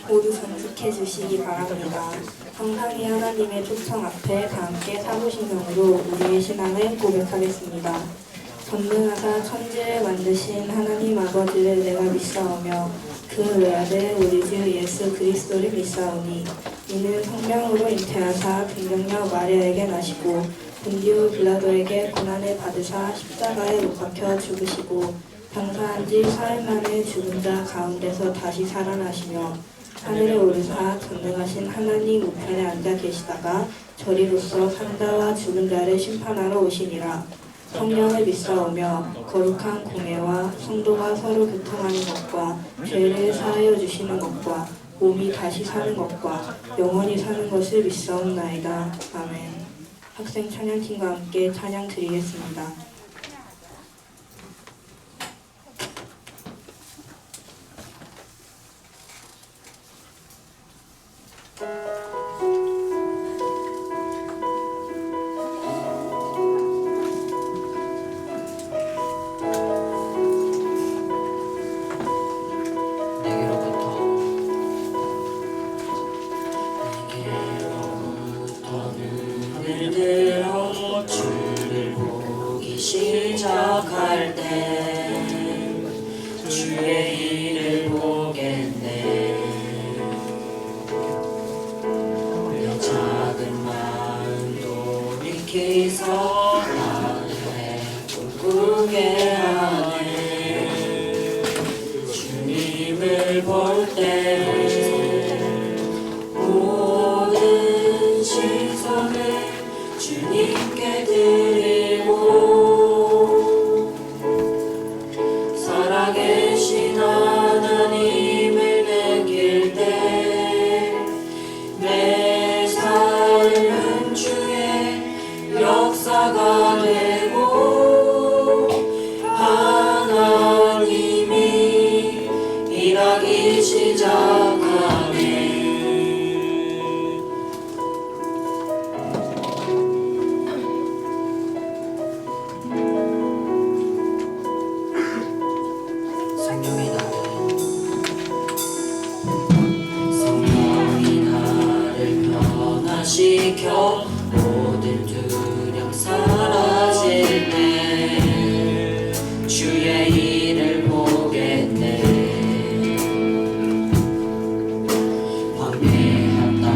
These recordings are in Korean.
모두 전축해 주시기 바랍니다. 성삼위 하나님의 초청 앞에 다 함께 사도신경으로 우리의 신앙을 고백하겠습니다. 전능하사 천지를 만드신 하나님 아버지를 내가 믿사오며 그 외아들 우리 주 예수 그리스도를 믿사오니 이는 성령으로 잉태하사 동정녀 마리아에게 나시고 본디오 빌라도에게 고난을 받으사 십자가에 못 박혀 죽으시고 장사한 지 사흘 만에 죽은 자 가운데서 다시 살아나시며 하늘에 오르사 전능하신 하나님 우편에 앉아 계시다가 저리로서 산자와 죽은 자를 심판하러 오시니라. 성령을 믿사오며 거룩한 공예와 성도가 서로 교통하는 것과 죄를 사하여 주시는 것과 몸이 다시 사는 것과 영원히 사는 것을 믿사옵나이다. 아멘. 학생 찬양팀과 함께 찬양 드리겠습니다. 주를 보기 시작할 때 주의 일을 보겠네. 내 작은 마음 돌이키서 하늘에 꿈꾸게 하네. 주님을 볼 때 모든 시선을 주님께 드리고 살아계신 하나님을 느낄 때 내 삶은 주의 역사가 되고 하나님이 일하기 시작하네. 시켜 모든 두려움 사라질 때 주의 일을 보겠네. 황폐한 땅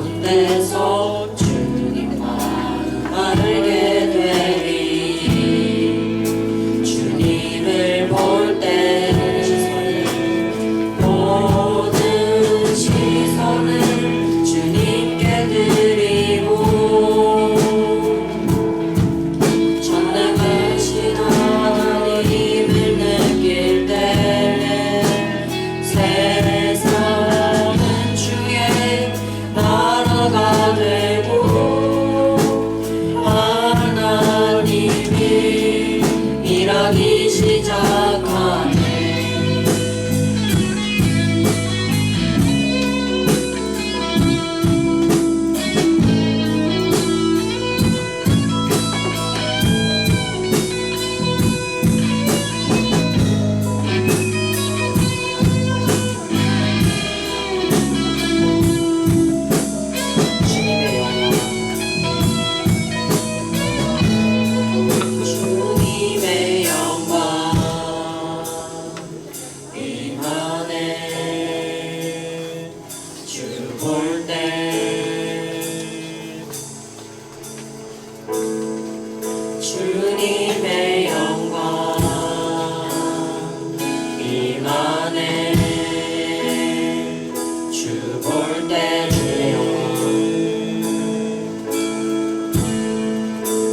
한가운데서 주님 마음 알게 되리. 주님을 볼 때 모든 시선을 주님께 드리고 전능하신 하나님을 느낄 때 세상은 주의 나라가 되고 하나님이 일하기 시작하네. 주님의 영광 임하네. 주 볼 때 주님의 영광 임하네. 주 볼 때 주의 영광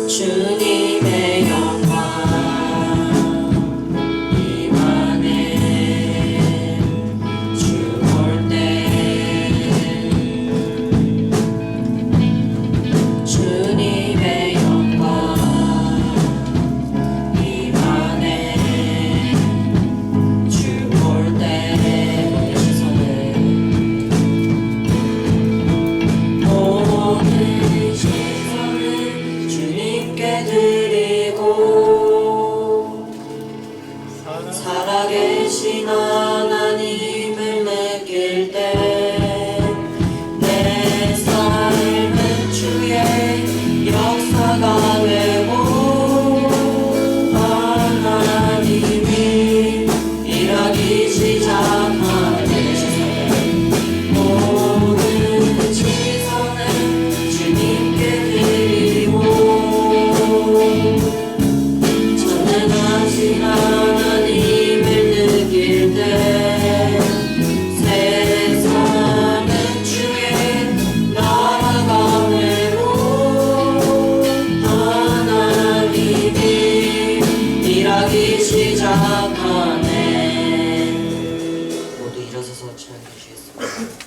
주님의 영광 임하네. 주 볼 때 주님의 영광 임하네. 주 볼 때 일하기 시작하네. 모든 시선을 주님께 드리고 전능하신 하나님을 느낄 때 세상은 주의 나라가 되고 하나님이 일하기 시작하네. 모두 일어서서 찬양해 주시겠습니다.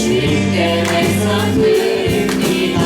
주님께 내 삶 드립니다.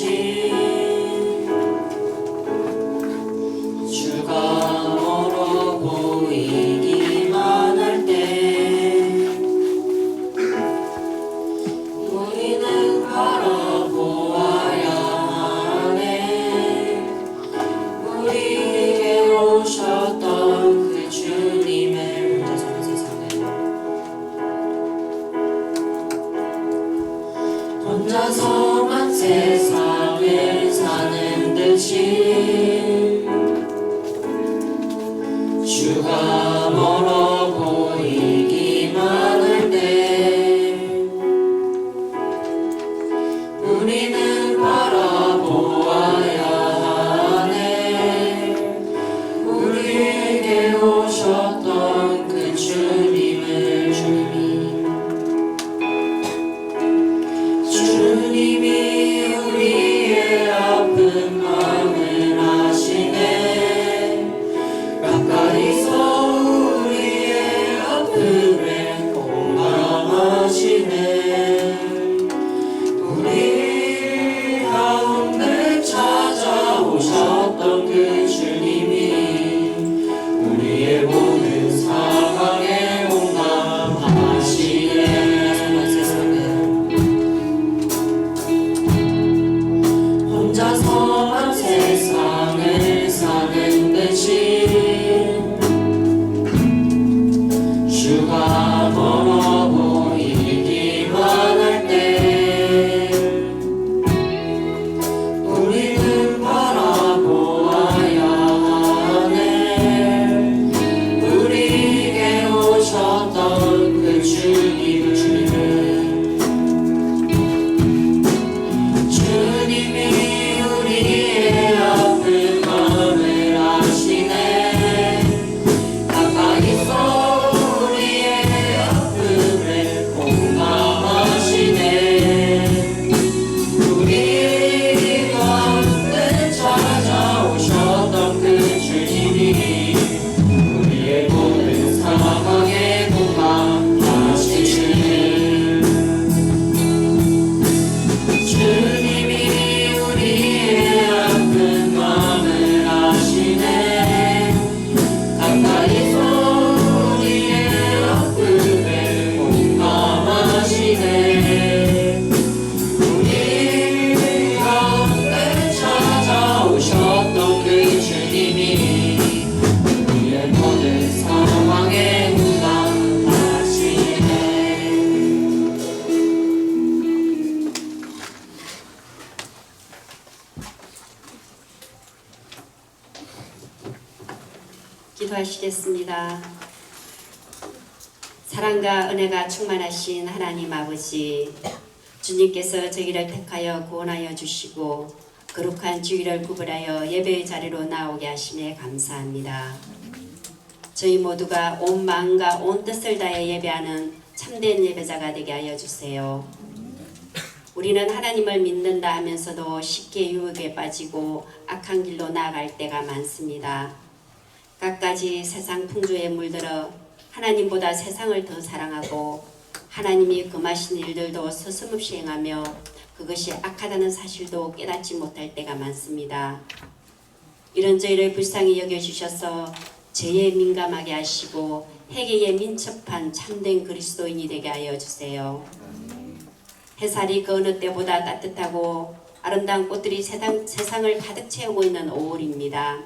대신 주가 멀어 보이기만 할 때 우리는 바라보아야 하네. 우리에게 오셨던 그 주님을 혼자서만 세상을 사는 듯이 주가 멀어 보이기만 할 때 우리는 바라보아야 하네. 우리에게 오셨던 그 주님을 주님이 우리의 아픈 마음을 아시네. 가까이서 우리의 아픔에 공감하시네. 우리 가운데 찾아오셨던 그 주님이 우리의 모든 상황에 공감하시네. 혼자서만 세상을 사는 듯이 주가 멀어 보이기만 할 때 우리는 바라보아야 하네. 우리에게 오셨던 그 주님을 주님이 우리의 아픈 마음을 아시네. 가까이서 우리의 아픔을 공감하시네. 우리 가운데 찾아오셨던 그 주님이 우리의 모든 상황에 공감하시네. 주님이 우리의 아픈 마음을 아시네. 가까이서 우리의 아픔에 공감하시네. 우리 가운데 찾아오셨던 그 주님이 우리의 모든 상황에 공감하시네. 기도하시겠습니다. 사랑과 은혜가 충만하신 하나님 아버지, 주님께서 저희를 택하여 구원하여 주시고 거룩한 주일을 구분하여 예배의 자리로 나오게 하심에 감사합니다. 저희 모두가 온 마음과 온 뜻을 다해 예배하는 참된 예배자가 되게 하여 주세요. 우리는 하나님을 믿는다 하면서도 쉽게 유혹에 빠지고 악한 길로 나아갈 때가 많습니다. 갖가지 세상 풍조에 물들어 하나님보다 세상을 더 사랑하고 하나님이 금하신 일들도 서슴없이 행하며 그것이 악하다는 사실도 깨닫지 못할 때가 많습니다. 이런 저희를 불쌍히 여겨주셔서 죄에 민감하게 하시고 회개에 민첩한 참된 그리스도인이 되게 하여 주세요. 햇살이 그 어느 때보다 따뜻하고 아름다운 꽃들이 세상을 가득 채우고 있는 5월입니다.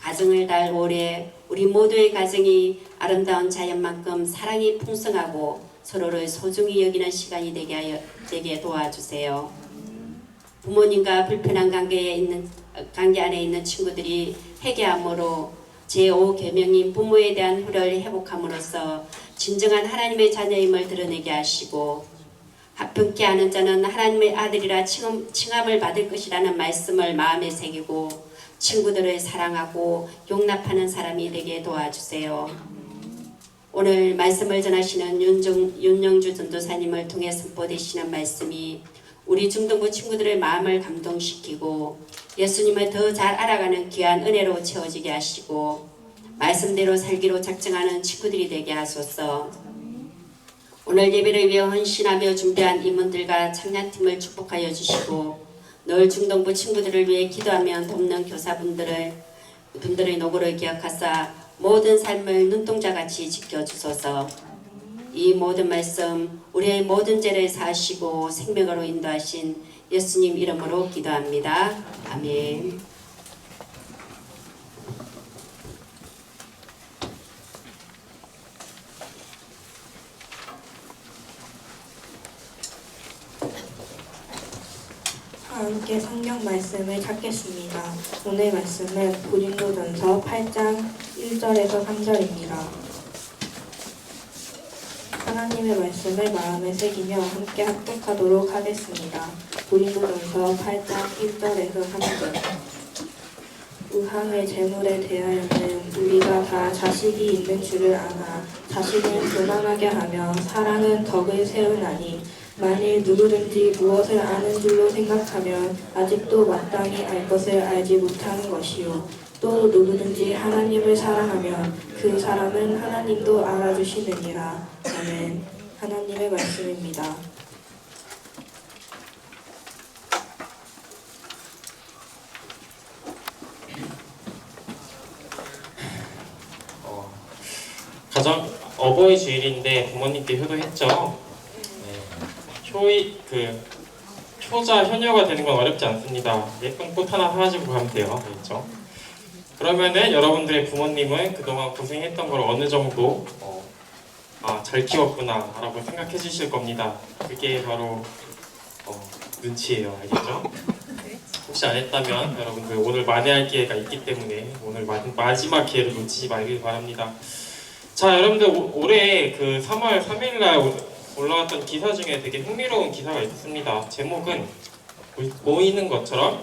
가정을 달 올해 우리 모두의 가정이 아름다운 자연만큼 사랑이 풍성하고 서로를 소중히 여기는 시간이 되게 도와주세요. 부모님과 불편한 관계 안에 있는 친구들이 회개함으로 제5계명인 부모에 대한 후를 회복함으로써 진정한 하나님의 자녀임을 드러내게 하시고 합평케 하는 자는 하나님의 아들이라 칭함을 받을 것이라는 말씀을 마음에 새기고 친구들을 사랑하고 용납하는 사람이 되게 도와주세요. 오늘 말씀을 전하시는 윤영주 전도사님을 통해 선포되시는 말씀이 우리 중등부 친구들의 마음을 감동시키고 예수님을 더 잘 알아가는 귀한 은혜로 채워지게 하시고 말씀대로 살기로 작정하는 친구들이 되게 하소서. 오늘 예배를 위해 헌신하며 준비한 임원들과 청년팀을 축복하여 주시고 늘 중동부 친구들을 위해 기도하며 돕는 분들의 노고를 기억하사 모든 삶을 눈동자같이 지켜주소서. 이 모든 말씀 우리의 모든 죄를 사하시고 생명으로 인도하신 예수님 이름으로 기도합니다. 아멘. 함께 성경 말씀을 찾겠습니다. 오늘 말씀은 고린도전서 8장 1절에서 3절입니다. 하나님의 말씀을 마음에 새기며 함께 합독하도록 하겠습니다. 고린도전서 8장 1절에서 3절. 우상의 재물에 대하여는 우리가 다 자식이 있는 줄을 아나 자식은 교만하게 하며 사랑은 덕을 세우나니 만일 누구든지 무엇을 아는 줄로 생각하면 아직도 마땅히 알 것을 알지 못하는 것이요 또 누구든지 하나님을 사랑하면 그 사람은 하나님도 알아주시느니라. 아멘. 하나님의 말씀입니다. 가정 어버이 주일인데 부모님께 효도했죠. 효자 효녀가 되는 건 어렵지 않습니다. 예쁜 꽃 하나 사가지고 가면 돼요. 그렇죠? 그러면은 여러분들의 부모님은 그동안 고생했던 걸 어느 정도 잘 키웠구나 라고 생각해 주실 겁니다. 그게 바로 눈치예요. 알겠죠? 혹시 안 했다면 여러분들 오늘 만회할 기회가 있기 때문에 오늘 마지막 기회를 놓치지 말길 바랍니다. 자, 여러분들 올해 그 3월 3일날 올라왔던 기사 중에 되게 흥미로운 기사가 있습니다. 제목은 보이는 것처럼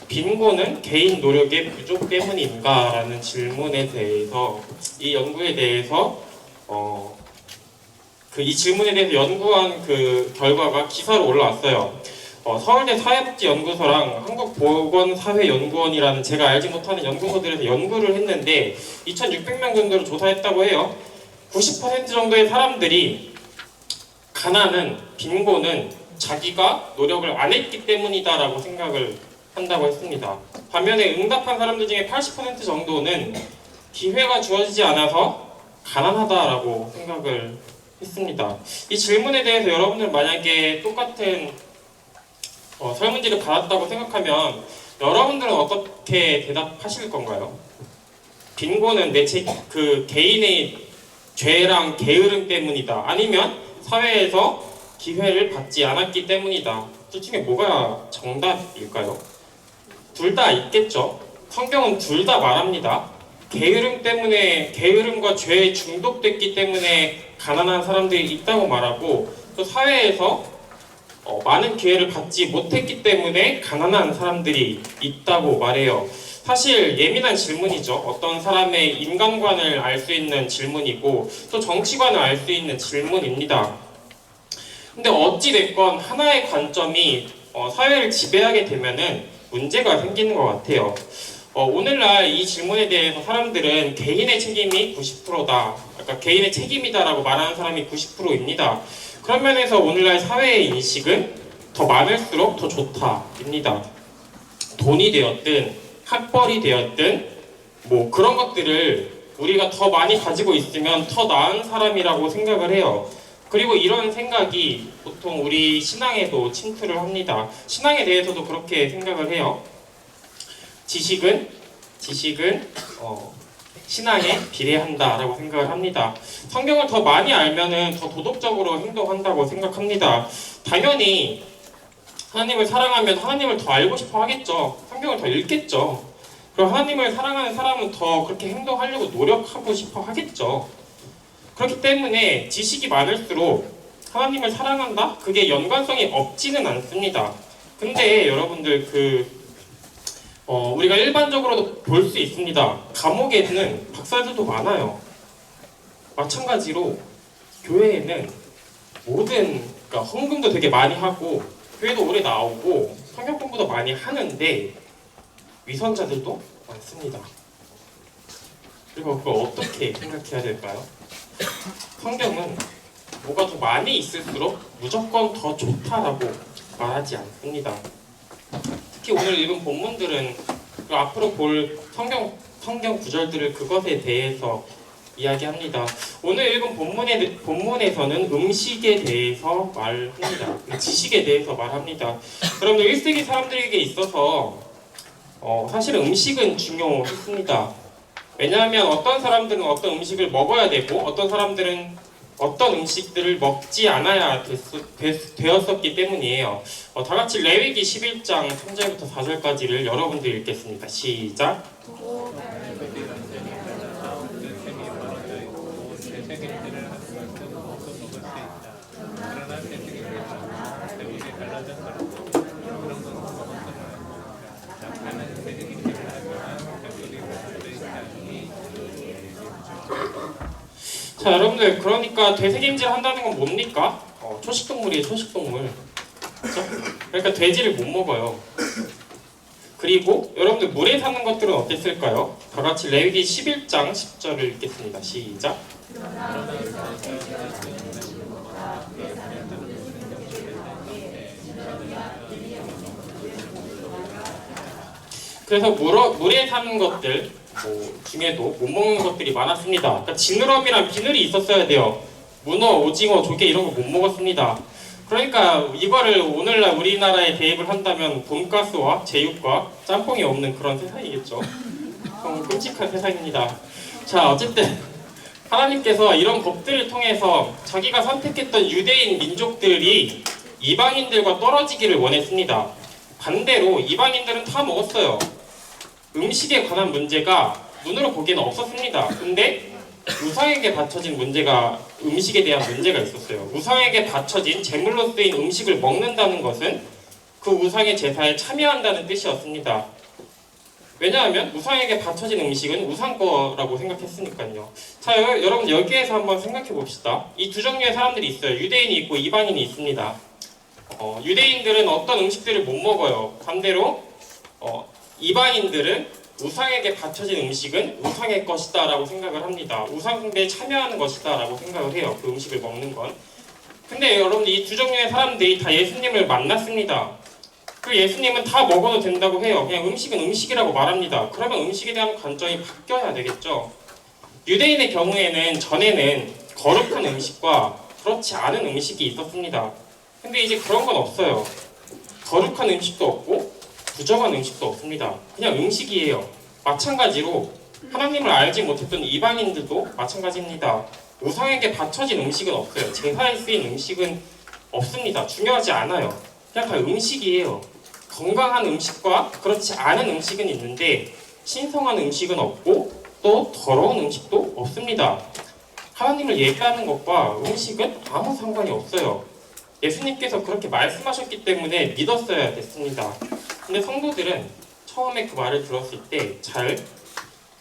빈곤은 개인 노력의 부족 때문인가? 라는 질문에 대해서 이 연구에 대해서 이 질문에 대해서 연구한 그 결과가 기사로 올라왔어요. 서울대 사회복지연구소랑 한국보건사회연구원이라는 제가 알지 못하는 연구소들에서 연구를 했는데 2,600명 정도를 조사했다고 해요. 90% 정도의 사람들이 가난은, 빈곤은 자기가 노력을 안 했기 때문이다 라고 생각을 한다고 했습니다. 반면에 응답한 사람들 중에 80% 정도는 기회가 주어지지 않아서 가난하다라고 생각을 했습니다. 이 질문에 대해서 여러분들 만약에 똑같은 설문지를 받았다고 생각하면 여러분들은 어떻게 대답하실 건가요? 빈곤은 그 개인의 죄랑 게으름 때문이다. 아니면 사회에서 기회를 받지 않았기 때문이다. 둘 중에 뭐가 정답일까요? 둘 다 있겠죠. 성경은 둘 다 말합니다. 게으름과 죄에 중독됐기 때문에 가난한 사람들이 있다고 말하고 또 사회에서 많은 기회를 받지 못했기 때문에 가난한 사람들이 있다고 말해요. 사실 예민한 질문이죠. 어떤 사람의 인간관을 알 수 있는 질문이고 또 정치관을 알 수 있는 질문입니다. 근데 어찌됐건 하나의 관점이 사회를 지배하게 되면은 문제가 생기는 것 같아요. 오늘날 이 질문에 대해서 사람들은 개인의 책임이 90%다. 그러니까 개인의 책임이다라고 말하는 사람이 90%입니다. 그런 면에서 오늘날 사회의 인식은 더 많을수록 더 좋다입니다. 돈이 되었든 학벌이 되었든 뭐 그런 것들을 우리가 더 많이 가지고 있으면 더 나은 사람이라고 생각을 해요. 그리고 이런 생각이 보통 우리 신앙에도 침투를 합니다. 신앙에 대해서도 그렇게 생각을 해요. 지식은 신앙에 비례한다라고 생각을 합니다. 성경을 더 많이 알면은 더 도덕적으로 행동한다고 생각합니다. 당연히 하나님을 사랑하면 하나님을 더 알고 싶어 하겠죠. 성경을 더 읽겠죠. 그럼 하나님을 사랑하는 사람은 더 그렇게 행동하려고 노력하고 싶어 하겠죠. 그렇기 때문에 지식이 많을수록 하나님을 사랑한다? 그게 연관성이 없지는 않습니다. 근데 여러분들 우리가 일반적으로도 볼 수 있습니다. 감옥에는 박사들도 많아요. 마찬가지로 교회에는 그러니까 헌금도 되게 많이 하고 교회도 오래 나오고 성경 공부도 많이 하는데 위선자들도 많습니다. 그리고 그걸 어떻게 생각해야 될까요? 성경은 뭐가 더 많이 있을수록 무조건 더 좋다라고 말하지 않습니다. 특히 오늘 읽은 본문들은 그리고 앞으로 볼 성경 구절들을 그것에 대해서 이야기합니다. 오늘 읽은 본문에서는 음식에 대해서 말합니다. 지식에 대해서 말합니다. 여러분들 1세기 사람들에게 있어서 사실은 음식은 중요했습니다. 왜냐하면 어떤 사람들은 어떤 음식을 먹어야 되고 어떤 사람들은 어떤 음식들을 먹지 않아야 되었었기 때문이에요. 다 같이 레위기 11장 3절부터 4절까지를 여러분들 읽겠습니다. 시작. 자, 여러분들, 그러니까 되새김질 한다는 건 뭡니까? 초식동물이에요, 초식동물. 그렇죠? 그러니까 돼지를 못 먹어요. 그리고 여러분들 물에 사는 것들은 어땠을까요? 다 같이 레위기 11장 10절을 읽겠습니다. 시작. 그래서 물에 사는 것들 중에도 못 먹는 것들이 많았습니다. 그러니까 지느러미랑 비늘이 있었어야 돼요. 문어, 오징어, 조개 이런 거 못 먹었습니다. 그러니까 이거를 오늘날 우리나라에 대입을 한다면 돈가스와 제육과 짬뽕이 없는 그런 세상이겠죠. 끔찍한 세상입니다. 자, 어쨌든 하나님께서 이런 법들을 통해서 자기가 선택했던 유대인 민족들이 이방인들과 떨어지기를 원했습니다. 반대로 이방인들은 다 먹었어요. 음식에 관한 문제가 눈으로 보기에는 없었습니다. 근데 우상에게 바쳐진 문제가 음식에 대한 문제가 있었어요. 우상에게 바쳐진 제물로 쓰인 음식을 먹는다는 것은 그 우상의 제사에 참여한다는 뜻이었습니다. 왜냐하면 우상에게 바쳐진 음식은 우상 거라고 생각했으니까요. 자, 여러분 여기에서 한번 생각해 봅시다. 이 두 종류의 사람들이 있어요. 유대인이 있고 이방인이 있습니다. 유대인들은 어떤 음식들을 못 먹어요. 반대로 이방인들은 우상에게 바쳐진 음식은 우상의 것이다 라고 생각을 합니다. 우상에 참여하는 것이다 라고 생각을 해요. 그 음식을 먹는 건. 근데 여러분 이 두 종류의 사람들이 다 예수님을 만났습니다. 그 예수님은 다 먹어도 된다고 해요. 그냥 음식은 음식이라고 말합니다. 그러면 음식에 대한 관점이 바뀌어야 되겠죠. 유대인의 경우에는 전에는 거룩한 음식과 그렇지 않은 음식이 있었습니다. 근데 이제 그런 건 없어요. 거룩한 음식도 없고 부정한 음식도 없습니다. 그냥 음식이에요. 마찬가지로 하나님을 알지 못했던 이방인들도 마찬가지입니다. 우상에게 바쳐진 음식은 없어요. 제사에 쓰인 음식은 없습니다. 중요하지 않아요. 그냥 다 음식이에요. 건강한 음식과 그렇지 않은 음식은 있는데 신성한 음식은 없고 또 더러운 음식도 없습니다. 하나님을 예배하는 것과 음식은 아무 상관이 없어요. 예수님께서 그렇게 말씀하셨기 때문에 믿었어야 됐습니다. 근데 성도들은 처음에 그 말을 들었을 때 잘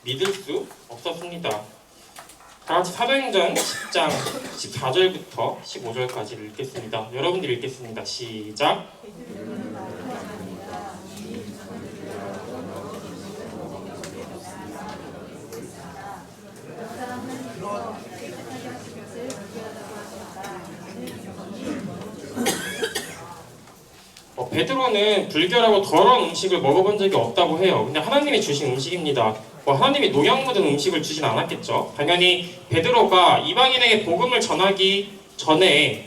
믿을 수 없었습니다. 다 같이 사도행전 10장 14절부터 15절까지를 읽겠습니다. 여러분들이 읽겠습니다. 시작. 베드로는 불결하고 더러운 음식을 먹어본 적이 없다고 해요. 근데 하나님이 주신 음식입니다. 하나님이 농약 묻은 음식을 주진 않았겠죠. 당연히 베드로가 이방인에게 복음을 전하기 전에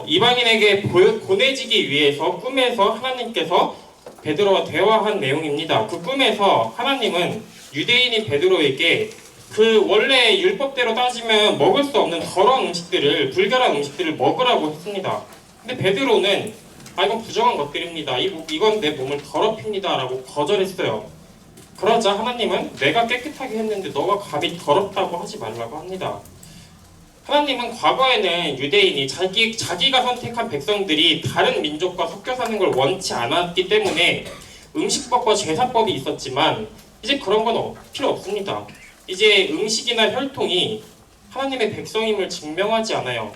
이방인에게 보내지기 위해서 꿈에서 하나님께서 베드로와 대화한 내용입니다. 그 꿈에서 하나님은 유대인인 베드로에게 그 원래 율법대로 따지면 먹을 수 없는 더러운 음식들을 불결한 음식들을 먹으라고 했습니다. 근데 베드로는 이건 부정한 것들입니다. 이건 내 몸을 더럽힙니다 라고 거절했어요. 그러자 하나님은 내가 깨끗하게 했는데 너가 감히 더럽다고 하지 말라고 합니다. 하나님은 과거에는 유대인이 자기가 선택한 백성들이 다른 민족과 섞여 사는 걸 원치 않았기 때문에 음식법과 제사법이 있었지만 이제 그런 건 필요 없습니다. 이제 음식이나 혈통이 하나님의 백성임을 증명하지 않아요.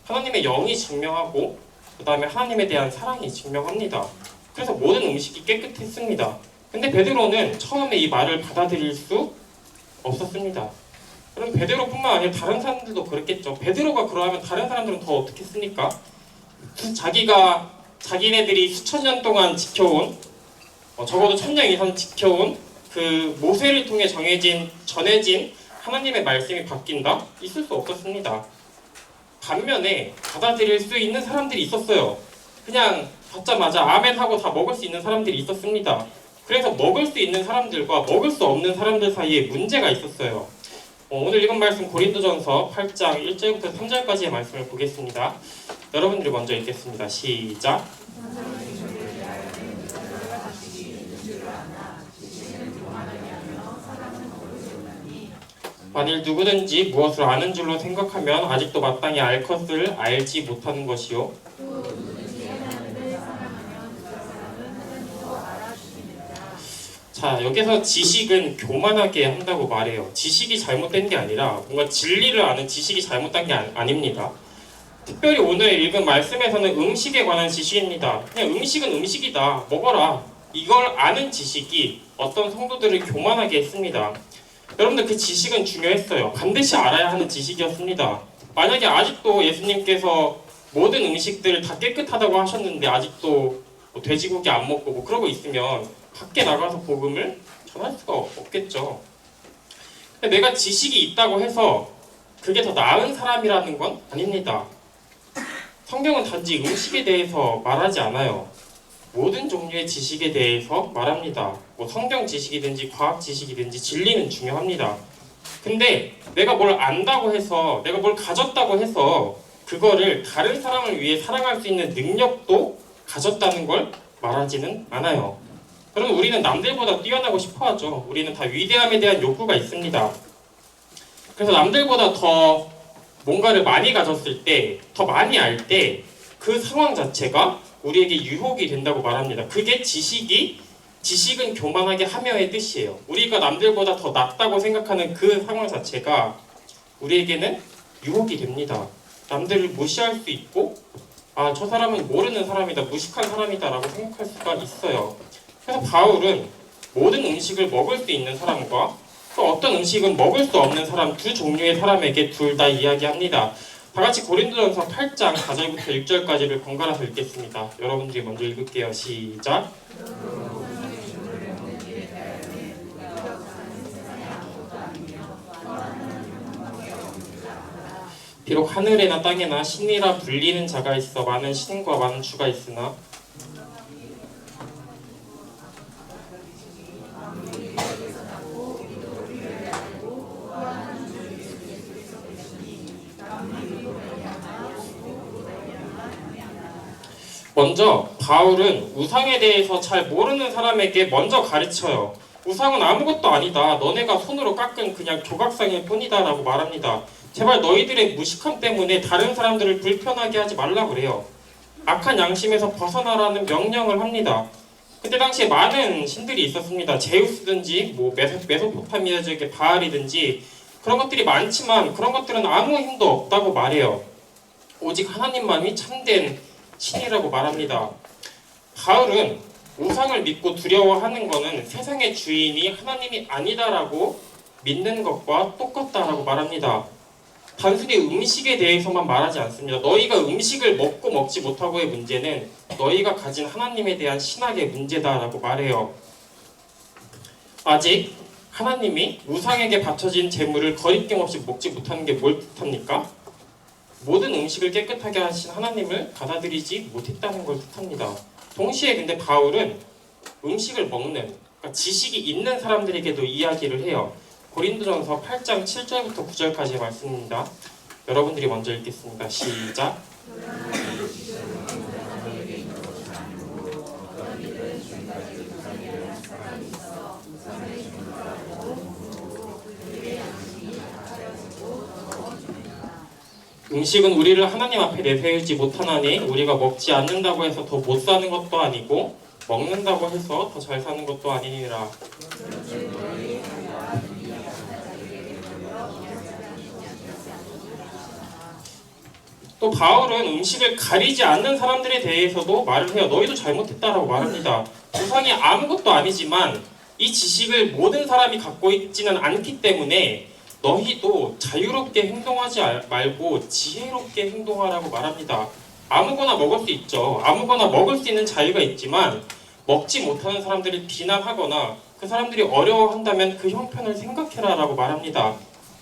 하나님의 영이 증명하고 그 다음에 하나님에 대한 사랑이 증명합니다. 그래서 모든 음식이 깨끗했습니다. 근데 베드로는 처음에 이 말을 받아들일 수 없었습니다. 그럼 베드로뿐만 아니라 다른 사람들도 그랬겠죠. 베드로가 그러면 다른 사람들은 더 어떻겠습니까? 자기가 자기네들이 수천 년 동안 지켜온 적어도 1000년 이상 지켜온 그 모세를 통해 전해진 하나님의 말씀이 바뀐다? 있을 수 없었습니다. 반면에 받아들일 수 있는 사람들이 있었어요. 그냥 받자마자 아멘 하고 다 먹을 수 있는 사람들이 있었습니다. 그래서 먹을 수 있는 사람들과 먹을 수 없는 사람들 사이에 문제가 있었어요. 오늘 읽은 말씀 고린도전서 8장 1절부터 3절까지의 말씀을 보겠습니다. 여러분들이 먼저 읽겠습니다. 시작. 만일 누구든지 무엇을 아는 줄로 생각하면 아직도 마땅히 알 것을 알지 못하는 것이요. 자, 여기서 지식은 교만하게 한다고 말해요. 지식이 잘못된 게 아니라 뭔가 진리를 아는 지식이 잘못된 게 아닙니다. 특별히 오늘 읽은 말씀에서는 음식에 관한 지식입니다. 그냥 음식은 음식이다. 먹어라. 이걸 아는 지식이 어떤 성도들을 교만하게 했습니다. 여러분들 그 지식은 중요했어요. 반드시 알아야 하는 지식이었습니다. 만약에 아직도 예수님께서 모든 음식들을 다 깨끗하다고 하셨는데 아직도 뭐 돼지고기 안 먹고 뭐 그러고 있으면 밖에 나가서 복음을 전할 수가 없겠죠. 근데 내가 지식이 있다고 해서 그게 더 나은 사람이라는 건 아닙니다. 성경은 단지 음식에 대해서 말하지 않아요. 모든 종류의 지식에 대해서 말합니다. 뭐 성경 지식이든지 과학 지식이든지 진리는 중요합니다. 근데 내가 뭘 안다고 해서, 내가 뭘 가졌다고 해서 그거를 다른 사람을 위해 사랑할 수 있는 능력도 가졌다는 걸 말하지는 않아요. 그럼 우리는 남들보다 뛰어나고 싶어하죠. 우리는 다 위대함에 대한 욕구가 있습니다. 그래서 남들보다 더 뭔가를 많이 가졌을 때, 더 많이 알 때 그 상황 자체가 우리에게 유혹이 된다고 말합니다. 그게 지식은 교만하게 하며의 뜻이에요. 우리가 남들보다 더 낫다고 생각하는 그 상황 자체가 우리에게는 유혹이 됩니다. 남들을 무시할 수 있고 아, 저 사람은 모르는 사람이다, 무식한 사람이다 라고 생각할 수가 있어요. 그래서 바울은 모든 음식을 먹을 수 있는 사람과 또 어떤 음식은 먹을 수 없는 사람 두 종류의 사람에게 둘 다 이야기합니다. 다 같이 고린도전서 8장 4절부터 6절까지를 번갈아서 읽겠습니다. 여러분들이 먼저 읽을게요. 시작. 비록 하늘에나 땅에나 신이라 불리는 자가 있어 많은 신과 많은 주가 있으나 먼저 바울은 우상에 대해서 잘 모르는 사람에게 먼저 가르쳐요. 우상은 아무것도 아니다. 너네가 손으로 깎은 그냥 조각상일 뿐이다 라고 말합니다. 제발 너희들의 무식함 때문에 다른 사람들을 불편하게 하지 말라 그래요. 악한 양심에서 벗어나라는 명령을 합니다. 그때 당시에 많은 신들이 있었습니다. 제우스든지 뭐 메소포타미아 지역의 바알이든지 그런 것들이 많지만 그런 것들은 아무 힘도 없다고 말해요. 오직 하나님만이 참된 신이라고 말합니다. 바울은 우상을 믿고 두려워하는 것은 세상의 주인이 하나님이 아니다라고 믿는 것과 똑같다라고 말합니다. 단순히 음식에 대해서만 말하지 않습니다. 너희가 음식을 먹고 먹지 못하고의 문제는 너희가 가진 하나님에 대한 신학의 문제다라고 말해요. 아직 하나님이 우상에게 바쳐진 재물을 거리낌 없이 먹지 못하는 게 뭘 뜻합니까? 모든 음식을 깨끗하게 하신 하나님을 받아들이지 못했다는 걸 뜻합니다. 동시에 근데 바울은 음식을 먹는, 그러니까 지식이 있는 사람들에게도 이야기를 해요. 고린도전서 8장 7절부터 9절까지의 말씀입니다. 여러분들이 먼저 읽겠습니다. 시작. 음식은 우리를 하나님 앞에 내세우지 못하나니 우리가 먹지 않는다고 해서 더 못 사는 것도 아니고 먹는다고 해서 더 잘 사는 것도 아니니라. 또 바울은 음식을 가리지 않는 사람들에 대해서도 말을 해요. 너희도 잘못했다라고 말합니다. 우상이 아무것도 아니지만 이 지식을 모든 사람이 갖고 있지는 않기 때문에 너희도 자유롭게 행동하지 말고 지혜롭게 행동하라고 말합니다. 아무거나 먹을 수 있죠. 아무거나 먹을 수 있는 자유가 있지만 먹지 못하는 사람들을 비난하거나 그 사람들이 어려워한다면 그 형편을 생각해라 라고 말합니다.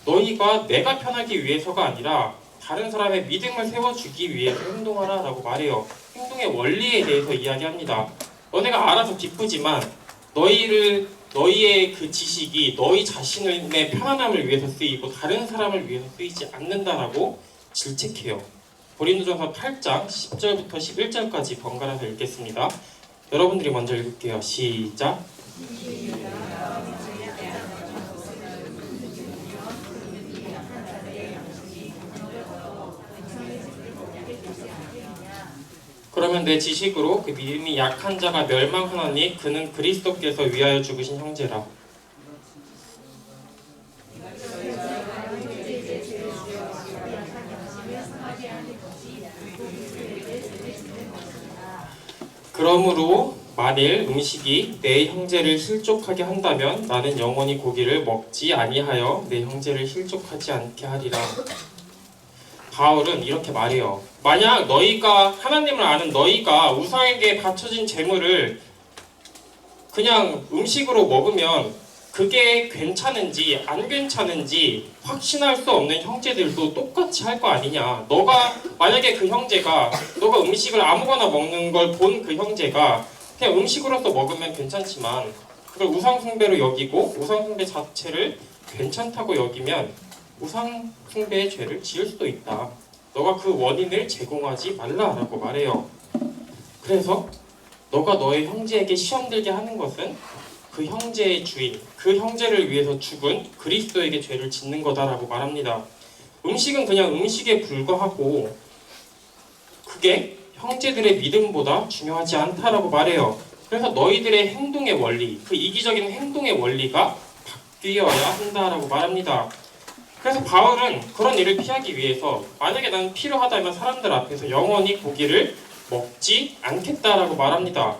너희가 내가 편하기 위해서가 아니라 다른 사람의 믿음을 세워주기 위해서 행동하라 라고 말해요. 행동의 원리에 대해서 이야기합니다. 너네가 알아서 기쁘지만 너희의 그 지식이 너희 자신의 편안함을 위해서 쓰이고 다른 사람을 위해서 쓰이지 않는다라고 질책해요. 고린도전서 8장 10절부터 11절까지 번갈아서 읽겠습니다. 여러분들이 먼저 읽을게요. 시작. 그러면 내 지식으로 그 믿음이 약한 자가 멸망하나니 그는 그리스도께서 위하여 죽으신 형제라. 그러므로 만일 음식이 내 형제를 실족하게 한다면 나는 영원히 고기를 먹지 아니하여 내 형제를 실족하지 않게 하리라. 바울은 이렇게 말해요. 만약 너희가 하나님을 아는 너희가 우상에게 바쳐진 재물을 그냥 음식으로 먹으면 그게 괜찮은지 안 괜찮은지 확신할 수 없는 형제들도 똑같이 할 거 아니냐. 너가 만약에 그 형제가 너가 음식을 아무거나 먹는 걸 본 그 형제가 그냥 음식으로서 먹으면 괜찮지만 그걸 우상숭배로 여기고 우상숭배 자체를 괜찮다고 여기면 우상숭배의 죄를 지을 수도 있다. 너가 그 원인을 제공하지 말라라고 말해요. 그래서 너가 너의 형제에게 시험 들게 하는 것은 그 형제의 주인, 그 형제를 위해서 죽은 그리스도에게 죄를 짓는 거다라고 말합니다. 음식은 그냥 음식에 불과하고 그게 형제들의 믿음보다 중요하지 않다라고 말해요. 그래서 너희들의 행동의 원리, 그 이기적인 행동의 원리가 바뀌어야 한다라고 말합니다. 그래서 바울은 그런 일을 피하기 위해서 만약에 나는 필요하다면 사람들 앞에서 영원히 고기를 먹지 않겠다라고 말합니다.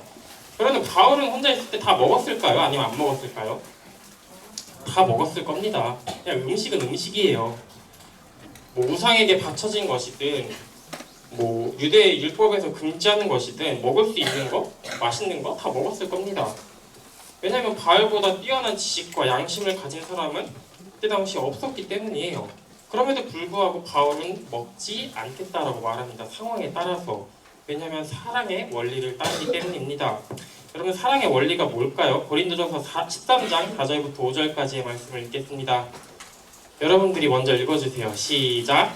그러면 바울은 혼자 있을 때 다 먹었을까요? 아니면 안 먹었을까요? 다 먹었을 겁니다. 그냥 음식은 음식이에요. 뭐 우상에게 바쳐진 것이든 뭐 유대 율법에서 금지하는 것이든 먹을 수 있는 거, 맛있는 거 다 먹었을 겁니다. 왜냐하면 바울보다 뛰어난 지식과 양심을 가진 사람은 그때 당시 없었기 때문이에요. 그럼에도 불구하고 바울은 먹지 않겠다라고 말합니다. 상황에 따라서. 왜냐하면 사랑의 원리를 따르기 때문입니다. 여러분 사랑의 원리가 뭘까요? 고린도전서 13장 4절부터 5절까지의 말씀을 읽겠습니다. 여러분들이 먼저 읽어주세요. 시작.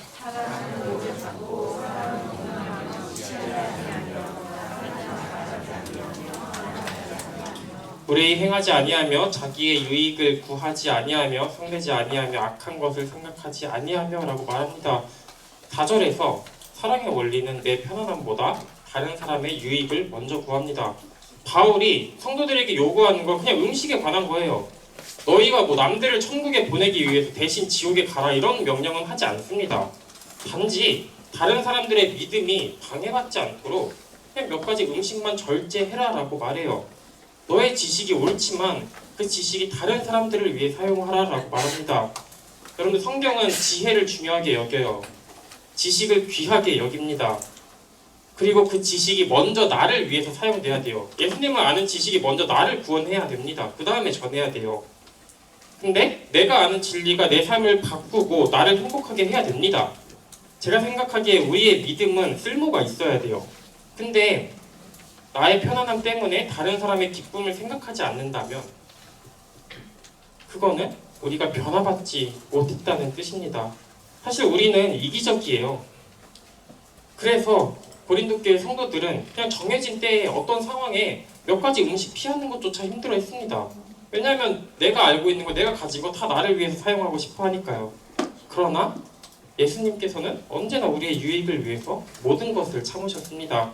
불의히 행하지 아니하며 자기의 유익을 구하지 아니하며 성내지 아니하며 악한 것을 생각하지 아니하며 라고 말합니다. 4절에서 사랑의 원리는 내 편안함보다 다른 사람의 유익을 먼저 구합니다. 바울이 성도들에게 요구하는 건 그냥 음식에 관한 거예요. 너희가 뭐 남들을 천국에 보내기 위해서 대신 지옥에 가라 이런 명령은 하지 않습니다. 단지 다른 사람들의 믿음이 방해받지 않도록 그냥 몇 가지 음식만 절제해라 라고 말해요. 너의 지식이 옳지만 그 지식이 다른 사람들을 위해 사용하라 라고 말합니다. 여러분들 성경은 지혜를 중요하게 여겨요. 지식을 귀하게 여깁니다. 그리고 그 지식이 먼저 나를 위해서 사용돼야 돼요. 예수님을 아는 지식이 먼저 나를 구원해야 됩니다. 그 다음에 전해야 돼요. 근데 내가 아는 진리가 내 삶을 바꾸고 나를 행복하게 해야 됩니다. 제가 생각하기에 우리의 믿음은 쓸모가 있어야 돼요. 근데 나의 편안함 때문에 다른 사람의 기쁨을 생각하지 않는다면 그거는 우리가 변화받지 못했다는 뜻입니다. 사실 우리는 이기적이에요. 그래서 고린도 교회 성도들은 그냥 정해진 때에 어떤 상황에 몇 가지 음식 피하는 것조차 힘들어 했습니다. 왜냐하면 내가 알고 있는 거 내가 가지고 다 나를 위해서 사용하고 싶어 하니까요. 그러나 예수님께서는 언제나 우리의 유익을 위해서 모든 것을 참으셨습니다.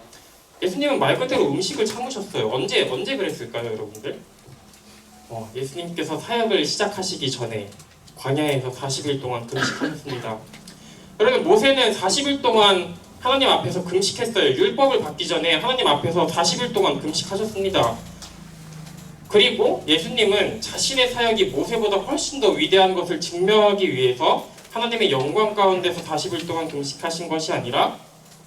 예수님은 말 그대로 음식을 참으셨어요. 언제 그랬을까요, 여러분들? 예수님께서 사역을 시작하시기 전에 광야에서 40일 동안 금식하셨습니다. 여러분 모세는 40일 동안 하나님 앞에서 금식했어요. 율법을 받기 전에 하나님 앞에서 40일 동안 금식하셨습니다. 그리고 예수님은 자신의 사역이 모세보다 훨씬 더 위대한 것을 증명하기 위해서 하나님의 영광 가운데서 40일 동안 금식하신 것이 아니라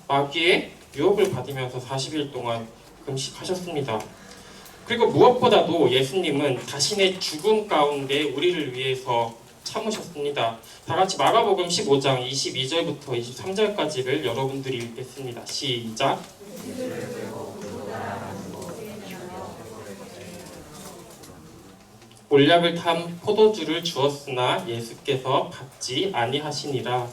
마귀의 유혹을 받으면서 40일 동안 금식하셨습니다. 그리고 무엇보다도 예수님은 자신의 죽음 가운데 우리를 위해서 참으셨습니다. 다 같이 마가복음 15장 22절부터 23절까지를 여러분들이 읽겠습니다. 시작. 몰약을 탄 포도주를 주었으나 예수께서 받지 아니하시니라.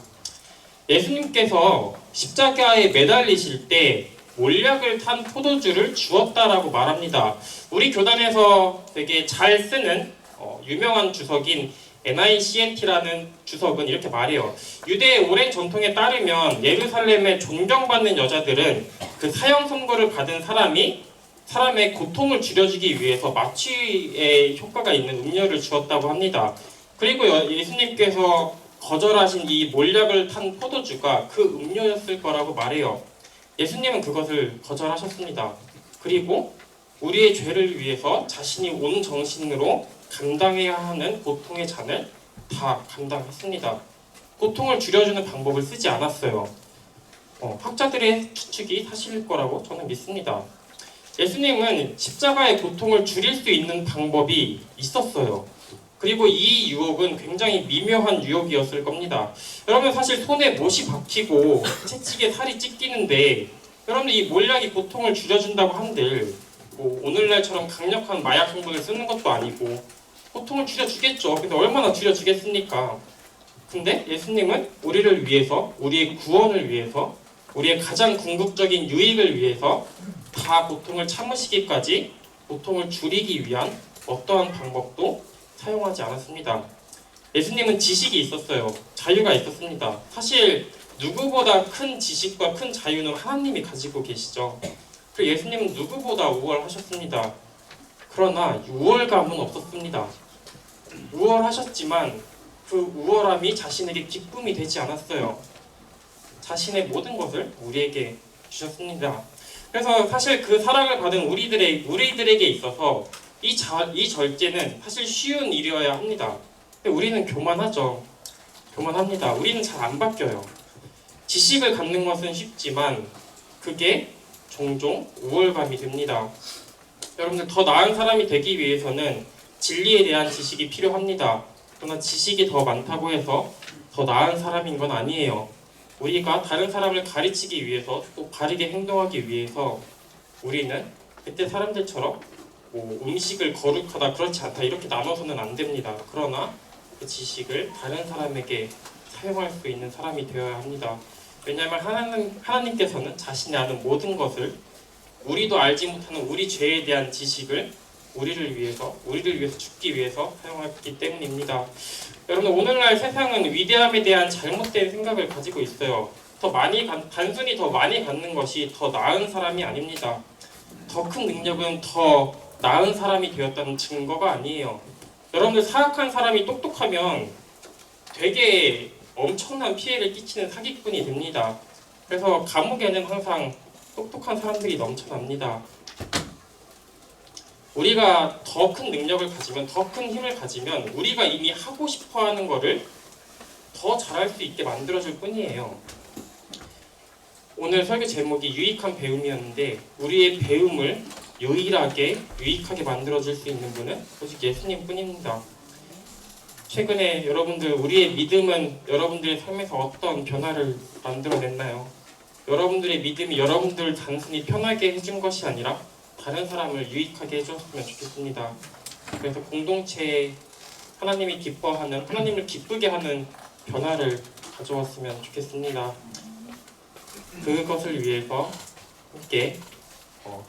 예수님께서 십자가에 매달리실 때 몰약을 탄 포도주를 주었다라고 말합니다. 우리 교단에서 되게 잘 쓰는 유명한 주석인 NICNT라는 주석은 이렇게 말해요. 유대의 오랜 전통에 따르면 예루살렘에 존경받는 여자들은 그 사형 선고를 받은 사람의 고통을 줄여주기 위해서 마취의 효과가 있는 음료를 주었다고 합니다. 그리고 예수님께서 거절하신 이 몰약을 탄 포도주가 그 음료였을 거라고 말해요. 예수님은 그것을 거절하셨습니다. 그리고 우리의 죄를 위해서 자신이 온 정신으로 감당해야 하는 고통의 잔을 다 감당했습니다. 고통을 줄여주는 방법을 쓰지 않았어요. 학자들의 추측이 사실일 거라고 저는 믿습니다. 예수님은 십자가의 고통을 줄일 수 있는 방법이 있었어요. 그리고 이 유혹은 굉장히 미묘한 유혹이었을 겁니다. 여러분 사실 손에 못이 박히고 채찍에 살이 찢기는데 여러분 이 몰약이 고통을 줄여준다고 한들 오늘날처럼 강력한 마약 성분을 쓰는 것도 아니고 고통을 줄여주겠죠. 근데 얼마나 줄여주겠습니까? 근데 예수님은 우리를 위해서, 우리의 구원을 위해서, 우리의 가장 궁극적인 유익을 위해서 다 고통을 참으시기까지 고통을 줄이기 위한 어떠한 방법도 사용하지 않았습니다. 예수님은 지식이 있었어요. 자유가 있었습니다. 사실 누구보다 큰 지식과 큰 자유는 하나님이 가지고 계시죠. 그 예수님은 누구보다 우월하셨습니다. 그러나 우월감은 없었습니다. 우월하셨지만 그 우월함이 자신에게 기쁨이 되지 않았어요. 자신의 모든 것을 우리에게 주셨습니다. 그래서 사실 그 사랑을 받은 우리들에게 있어서 이 절제는 사실 쉬운 일이어야 합니다. 근데 우리는 교만하죠. 교만합니다. 우리는 잘 안 바뀌어요. 지식을 갖는 것은 쉽지만 그게 종종 우월감이 됩니다. 여러분들 더 나은 사람이 되기 위해서는 진리에 대한 지식이 필요합니다. 그러나 지식이 더 많다고 해서 더 나은 사람인 건 아니에요. 우리가 다른 사람을 가르치기 위해서 또 바르게 행동하기 위해서 우리는 그때 사람들처럼 음식을 거룩하다 그렇지 않다 이렇게 나눠서는 안 됩니다. 그러나 그 지식을 다른 사람에게 사용할 수 있는 사람이 되어야 합니다. 왜냐하면 하나님께서는 자신이 아는 모든 것을 우리도 알지 못하는 우리 죄에 대한 지식을 우리를 위해서 죽기 위해서 사용했기 때문입니다. 여러분 오늘날 세상은 위대함에 대한 잘못된 생각을 가지고 있어요. 단순히 더 많이 갖는 것이 더 나은 사람이 아닙니다. 더 큰 능력은 더 나은 사람이 되었다는 증거가 아니에요. 여러분들 사악한 사람이 똑똑하면 되게 엄청난 피해를 끼치는 사기꾼이 됩니다. 그래서 감옥에는 항상 똑똑한 사람들이 넘쳐납니다. 우리가 더 큰 능력을 가지면, 더 큰 힘을 가지면 우리가 이미 하고 싶어 하는 거를 더 잘할 수 있게 만들어줄 뿐이에요. 오늘 설교 제목이 유익한 배움이었는데 우리의 배움을 유익하게 만들어줄 수 있는 분은 오직 예수님 뿐입니다. 최근에 여러분들 우리의 믿음은 여러분들의 삶에서 어떤 변화를 만들어냈나요? 여러분들의 믿음이 여러분들을 단순히 편하게 해준 것이 아니라 다른 사람을 유익하게 해줬으면 좋겠습니다. 그래서 공동체에 하나님을 기쁘게 하는 변화를 가져왔으면 좋겠습니다. 그것을 위해서 함께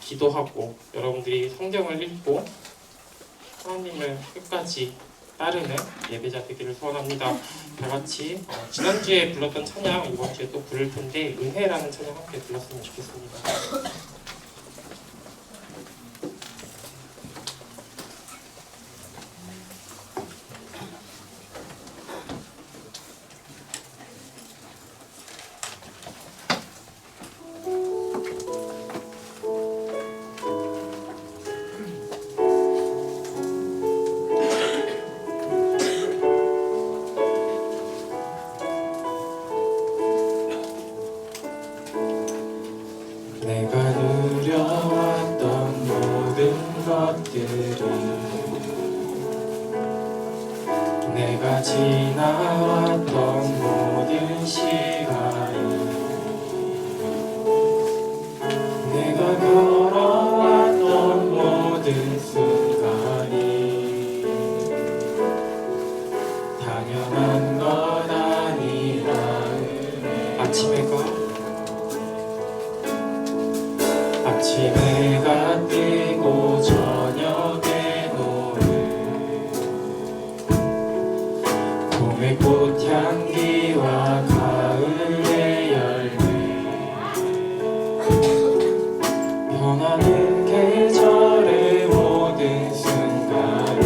기도하고 여러분들이 성경을 읽고 하나님을 끝까지 따르는 예배자 되기를 소원합니다. 다 같이 지난주에 불렀던 찬양 이번 주에 또 부를 텐데 은혜라는 찬양 함께 불렀으면 좋겠습니다. 내가 누려왔던 모든 것들이 내가 지나왔던 모든 시간이 내가 걸어왔던 모든 순간이 당연한 것 아니라 아침 해가 뜨고 저녁에 노을 봄의 꽃향기와 가을의 열매 변하는 계절의 모든 순간이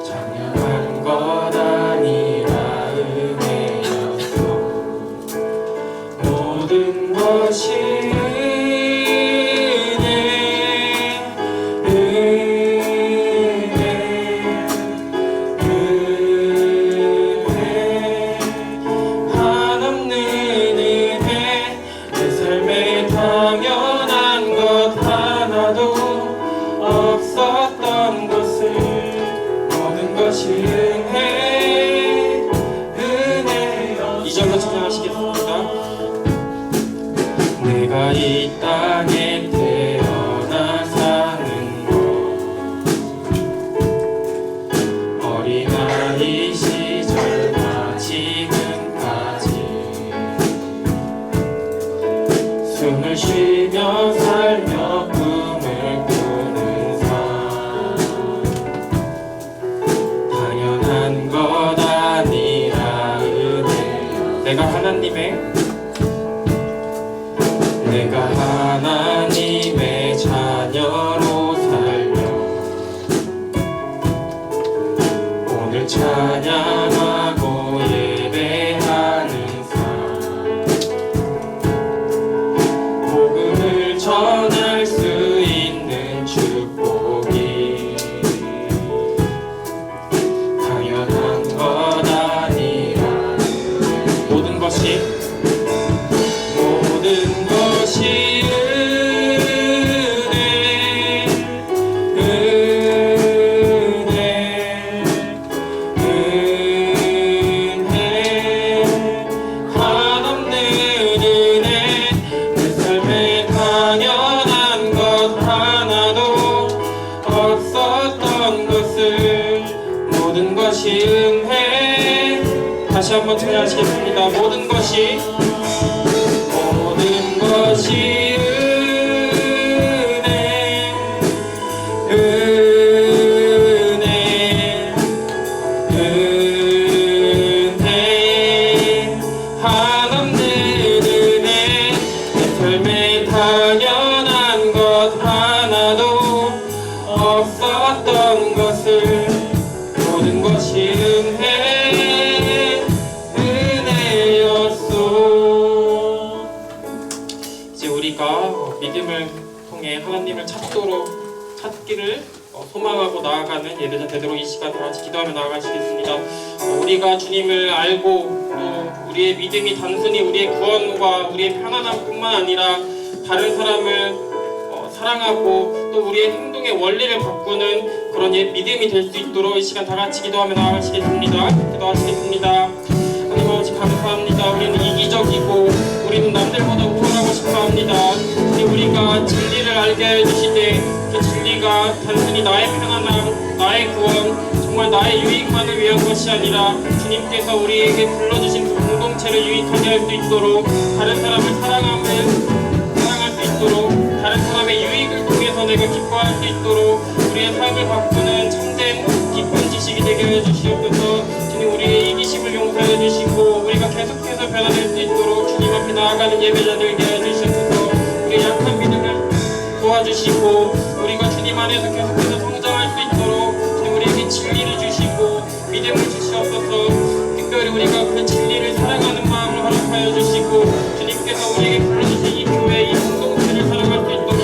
당연한 것 아니라 은혜였어. 모든 것이 은혜 한없는 은혜 내 삶에 당연한 것 하나도 없었던 것을 모든 것이 은혜였어. 이 정도 찬양하시겠습니다. 내가 이 땅에 태어나 사는 것 어린아이 시절과 지금까지 숨을 쉬며 살며 꿈을 꾸는 삶 당연한 것 아니라 은혜 내가 하나님의 자녀로 살며 오늘 찬양하고 예배하는 삶 복음을 전할 수 있는 축복이 당연한 것 아니라 모든 것이 은혜 다시 한번 찬양하시겠습니다. 모든 것이 은혜 한없는 은혜 내 삶에 당연한 것 하나도 없었던 것을 모든 것이 은혜였소. 이제 우리가 믿음을 통해 하나님을 찾기를 소망하고 나아가는 예배자 되도록 이 시간 다 같이 기도하며 나아가시겠습니다. 우리가 주님을 알고 또 우리의 믿음이 단순히 우리의 구원과 우리의 편안함뿐만 아니라 다른 사람을 사랑하고 또 우리의 행동의 원리를 바꾸는 그런 믿음이 될 수 있도록 이 시간 다 같이 기도하며 나아가시겠습니다. 기도하시겠습니다. 하나님 아버지 감사합니다. 우리는 이기적이고 우리는 남들보다 우월하고 싶어합니다. 우리가 진리를 알게 해주시되 그 진리가 단순히 나의 편안함, 나의 구원, 정말 나의 유익만을 위한 것이 아니라 주님께서 우리에게 불러주신 그 공동체를 유익하게 할 수 있도록 다른 사람을 사랑할 수 있도록 다른 사람의 유익을 통해서 내가 기뻐할 수 있도록 우리의 삶을 바꾸는 참된 기쁜 지식이 되게 해주시옵소서. 주님 우리의 이기심을 용서해 주시고 우리가 계속해서 변화될 수 있도록 주님 앞에 나아가는 예배자 되게 해주시옵소서. 우리의 약한 믿음을 도와주시고 우리가 주님 안에서 계속해서 성장할 수 있도록 주님 우리에게 진리를 주시고 믿음을 주시옵소서. 특별히 우리가 그 진리를 사랑하는 마음을 허락하여 주시고 주님께서 우리에게 불러주신 이 교회 이 공동체를 사랑할 수 있도록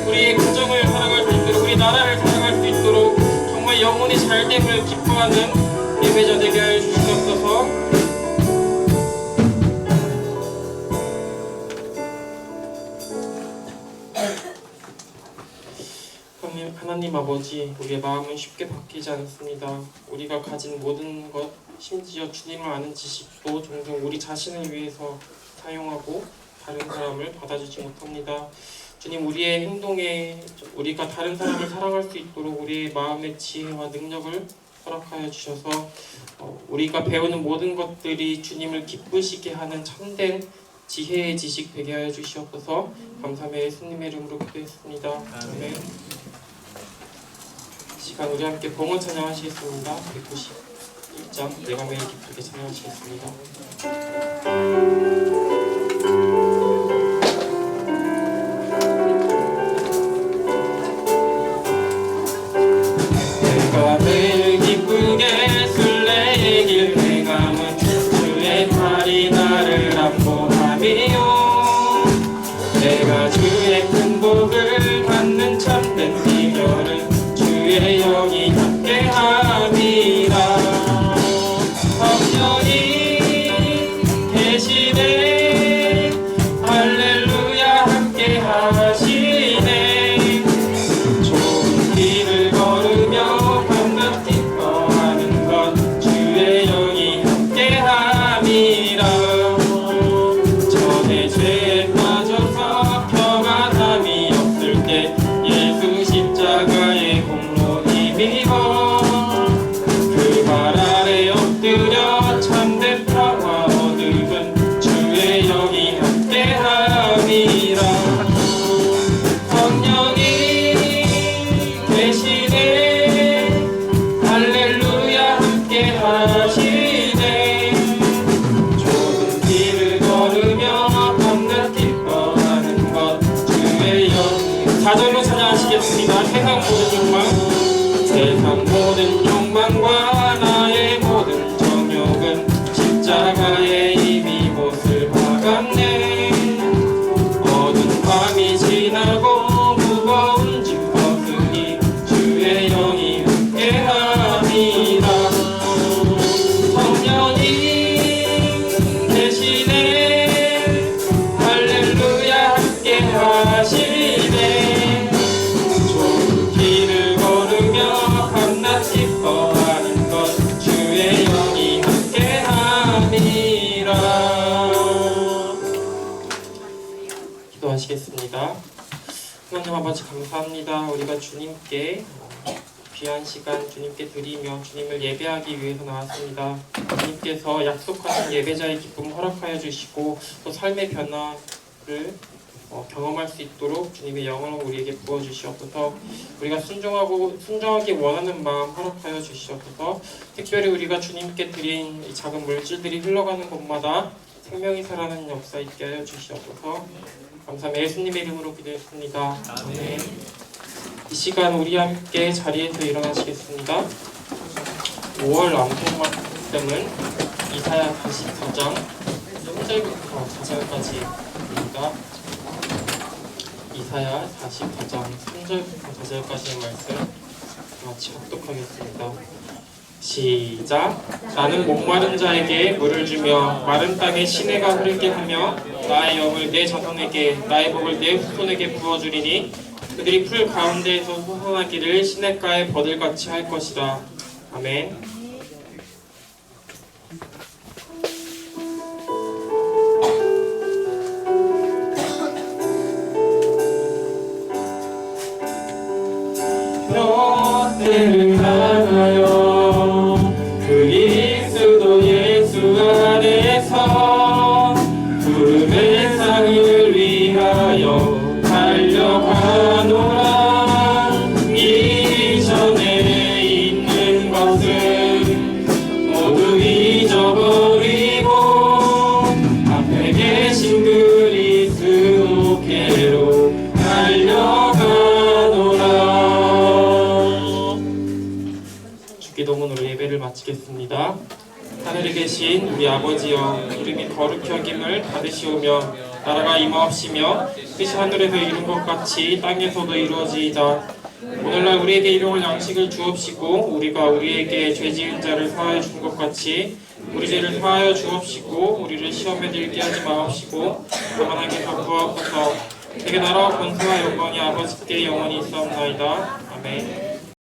우리의 가정을 사랑할 수 있도록 우리 나라를 사랑할 수 있도록 정말 영혼이 잘됨을 기뻐하는 예배자 되게 하여 주시옵소서. 하나님 아버지, 우리의 마음은 쉽게 바뀌지 않습니다. 우리가 가진 모든 것, 심지어 주님을 아는 지식도 종종 우리 자신을 위해서 사용하고 다른 사람을 받아주지 못합니다. 주님, 우리의 행동에 우리가 다른 사람을 사랑할 수 있도록 우리의 마음의 지혜와 능력을 허락하여 주셔서 우리가 배우는 모든 것들이 주님을 기쁘시게 하는 참된 지혜의 지식 되게 하여 주시옵소서. 감사의 예수님의 이름으로 기도했습니다. 아멘. 시간 우리 함께 봉헌 찬양하시겠습니다. 191장 내가 매일 기쁘게 찬양하시겠습니다. 내가 매일 기쁘게 술래길 행함은 주의 팔이 나를 안보함이요 내가 주의 큰 복을 받는 참된 비결은 주의 영이 함께함이라 성령이 계시네 할렐루야 함께하시네 좋은 길을 걸으며 밤낮 기뻐하는 것 주의 영이 함께함이라 전에 죄에 빠져서 평안함이 없을 때 예수 십자가의 공로 힘입어 그 발 아래 엎드려 참된 평화 얻음은 주의 영이 함께함이라 성령이 계시네 할렐루야 함께하시네 좁은 길을 걸으며 밤낮 기뻐하는 것 주의 영 4절로 찬양하시겠습니다. 세상 모든 욕망과 나의 모든 정욕은 십자가에 이미 못을 박았네 어두운 밤이 지나고 무거운 짐 벗으니 주의 영이 함께함이라 성령이 계시네 할렐루야 함께하시네 좋은 길을 걸으며 밤낮 기뻐하는 것 주의 영이 함께함이라 기도하시겠습니다. 하나님 아버지 감사합니다. 우리가 주님께 귀한 시간 주님께 드리며 주님을 예배하기 위해서 나왔습니다. 주님께서 약속하신 예배자의 기쁨 허락하여 주시고 또 삶의 변화를 경험할 수 있도록 주님의 영을 우리에게 부어주시옵소서. 우리가 순종하기 원하는 마음 허락하여 주시옵소서. 특별히 우리가 주님께 드린 이 작은 물질들이 흘러가는 곳마다 생명이 살아나는 역사 있게 하여 주시옵소서. 감사합니다. 예수님의 이름으로 기도했습니다. 아멘. 이 시간 우리 함께 자리에서 일어나시겠습니다. 5월 암송 말씀은 이사야 44장 3절부터 4절까지입니다. 이사야 44장 3절부터 4절까지의 말씀 같이 합독하겠습니다. 시작. 나는 목마른 자에게 물을 주며 마른 땅에 시내가 흐르게 하며 나의 영을 내 자손에게 나의 복을 내 후손에게 부어주리니 그들이 풀 가운데에서 솟아나기를 시냇가에 버들같이 할 것이라. 아멘. 때를 향하여 그리스도 예수 안에서 구름의 상을 위하여 달려가노라. 이전에 있는 것은 모두 잊어버리고 앞에 계신 그리스도께로 달려가노라. 기도문으로 예배를 마치겠습니다. 하늘에 계신 우리 아버지여, 이름이 거룩히 여김을 받으시오며 나라가 임하옵시며 뜻이 하늘에서 이룬 것 같이 땅에서도 이루어지이다. 오늘날 우리에게 일용할 양식을 주옵시고 우리가 우리에게 죄 지은 자를 사하여 준 것 같이 우리 죄를 사하여 주옵시고 우리를 시험에 들게 하지 마옵시고 다만 악에서 구하옵소서. 되게 나라와 권세와 영광이 아버지께 영원히 있사옵나이다. 아멘.